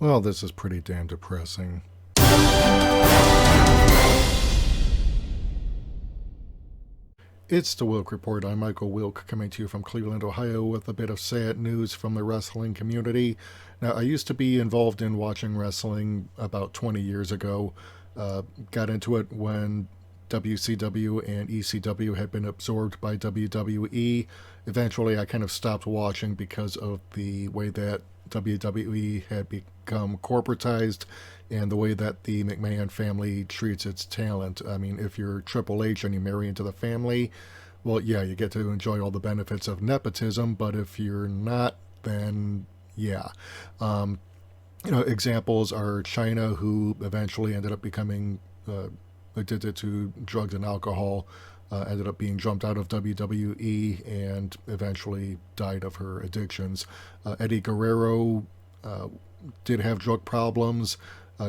Well, this is pretty damn depressing. It's the Wilk Report. I'm Michael Wilk, coming to you from Cleveland, Ohio, with a bit of sad news from the wrestling community. Now, I used to be involved in watching wrestling about 20 years ago. Got into it when WCW and ECW had been absorbed by WWE. Eventually, I kind of stopped watching because of the way that WWE had become corporatized and the way that the McMahon family treats its talent. I mean, if you're Triple H and you marry into the family, well, yeah, you get to enjoy all the benefits of nepotism, but if you're not, then yeah. Examples are China, who eventually ended up becoming addicted to drugs and alcohol, ended up being jumped out of WWE and eventually died of her addictions. Eddie Guerrero did have drug problems,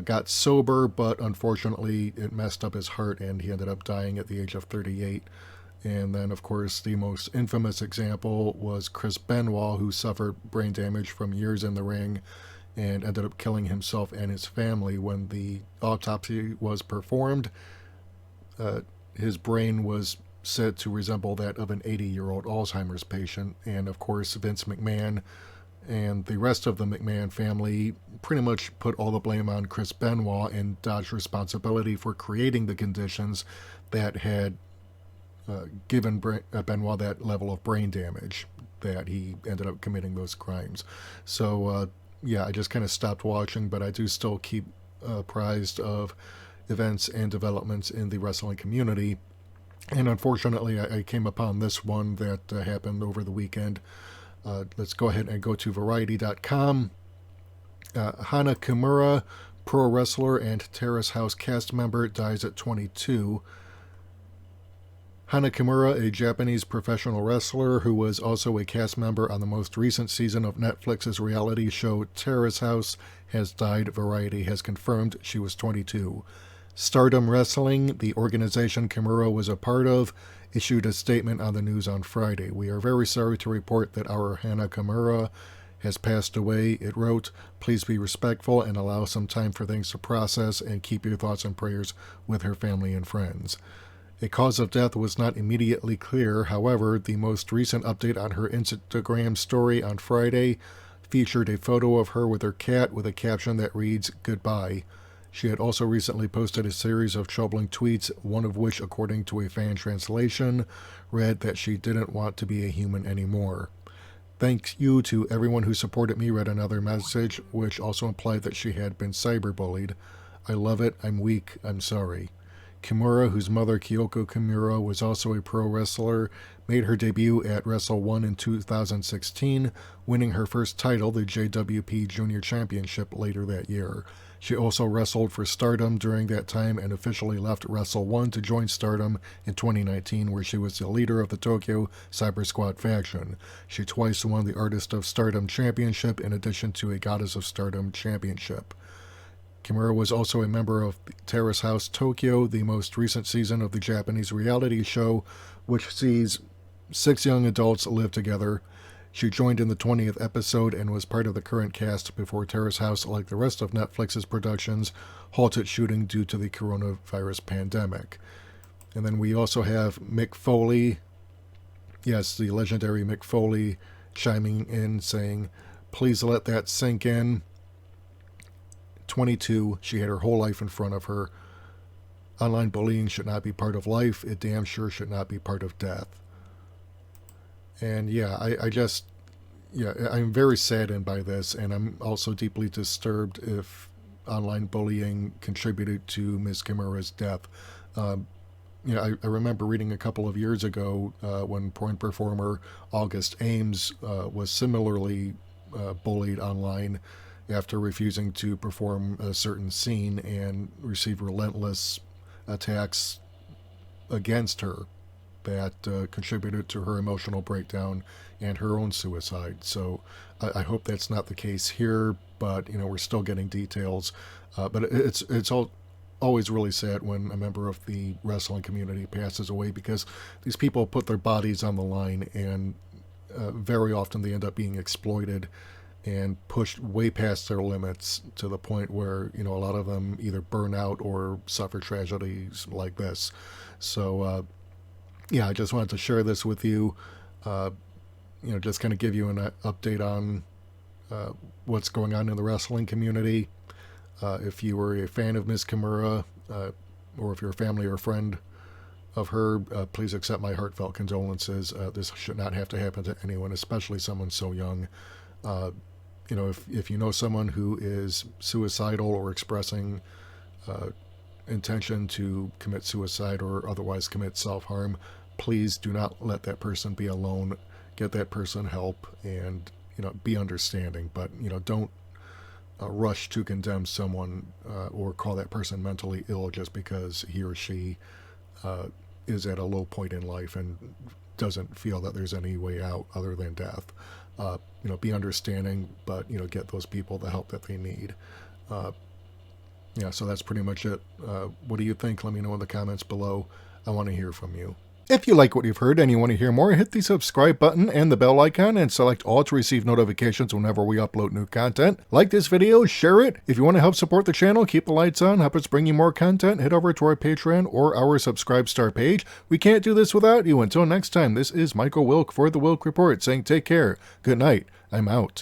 got sober, but unfortunately it messed up his heart and he ended up dying at the age of 38. And then, of course, the most infamous example was Chris Benoit, who suffered brain damage from years in the ring and ended up killing himself and his family. When the autopsy was performed, his brain was said to resemble that of an 80-year-old Alzheimer's patient. And, of course, Vince McMahon and the rest of the McMahon family pretty much put all the blame on Chris Benoit and dodged responsibility for creating the conditions that had given Benoit that level of brain damage that he ended up committing those crimes. So, I just kind of stopped watching, but I do still keep apprised of events and developments in the wrestling community. And unfortunately, I came upon this one that happened over the weekend. Let's go ahead and go to Variety.com. Hana Kimura, pro wrestler and Terrace House cast member, dies at 22. Hana Kimura, a Japanese professional wrestler who was also a cast member on the most recent season of Netflix's reality show Terrace House, has died, Variety has confirmed. She was 22. Stardom Wrestling, the organization Kimura was a part of, issued a statement on the news on Friday. "We are very sorry to report that our Hana Kimura has passed away," it wrote. "Please be respectful and allow some time for things to process, and keep your thoughts and prayers with her family and friends." A cause of death was not immediately clear. However, the most recent update on her Instagram story on Friday featured a photo of her with her cat with a caption that reads, "Goodbye." She had also recently posted a series of troubling tweets, one of which, according to a fan translation, read that she didn't want to be a human anymore. "Thank you to everyone who supported me," read another message, which also implied that she had been cyberbullied. "I love it. I'm weak. I'm sorry." Kimura, whose mother Kyoko Kimura was also a pro wrestler, made her debut at Wrestle 1 in 2016, winning her first title, the JWP Junior Championship, later that year. She also wrestled for Stardom during that time and officially left Wrestle 1 to join Stardom in 2019, where she was the leader of the Tokyo Cyber Squad faction. She twice won the Artist of Stardom Championship in addition to a Goddess of Stardom Championship. Kimura was also a member of Terrace House Tokyo, the most recent season of the Japanese reality show, which sees 6 young adults live together. She joined in the 20th episode and was part of the current cast before Terrace House, like the rest of Netflix's productions, halted shooting due to the coronavirus pandemic. And then we also have Mick Foley, yes, the legendary Mick Foley, chiming in saying, "Please let that sink in." 22, she had her whole life in front of her. Online bullying should not be part of life. It damn sure should not be part of death. And I'm very saddened by this, and I'm also deeply disturbed if online bullying contributed to Ms. Kimura's death. I remember reading a couple of years ago when porn performer August Ames was similarly bullied online after refusing to perform a certain scene and received relentless attacks against her that contributed to her emotional breakdown and her own suicide. So I hope that's not the case here, but we're still getting details. But it's always really sad when a member of the wrestling community passes away, because these people put their bodies on the line, and very often they end up being exploited. and pushed way past their limits to the point where, a lot of them either burn out or suffer tragedies like this. So, I just wanted to share this with you, just kind of give you an update on what's going on in the wrestling community. If you were a fan of Miss Kimura, or if you're a family or friend of her, please accept my heartfelt condolences. This should not have to happen to anyone, especially someone so young. If you know someone who is suicidal or expressing intention to commit suicide or otherwise commit self-harm, please do not let that person be alone. Get that person help and, be understanding. But, don't rush to condemn someone or call that person mentally ill just because he or she is at a low point in life and doesn't feel that there's any way out other than death. Be understanding, but, get those people the help that they need. So that's pretty much it. What do you think? Let me know in the comments below. I want to hear from you. If you like what you've heard and you want to hear more, hit the subscribe button and the bell icon and select all to receive notifications whenever we upload new content. Like this video, share it. If you want to help support the channel, keep the lights on, help us bring you more content, head over to our Patreon or our Subscribe Star page. We can't do this without you. Until next time, this is Michael Wilk for the Wilk Report saying take care. Good night. I'm out.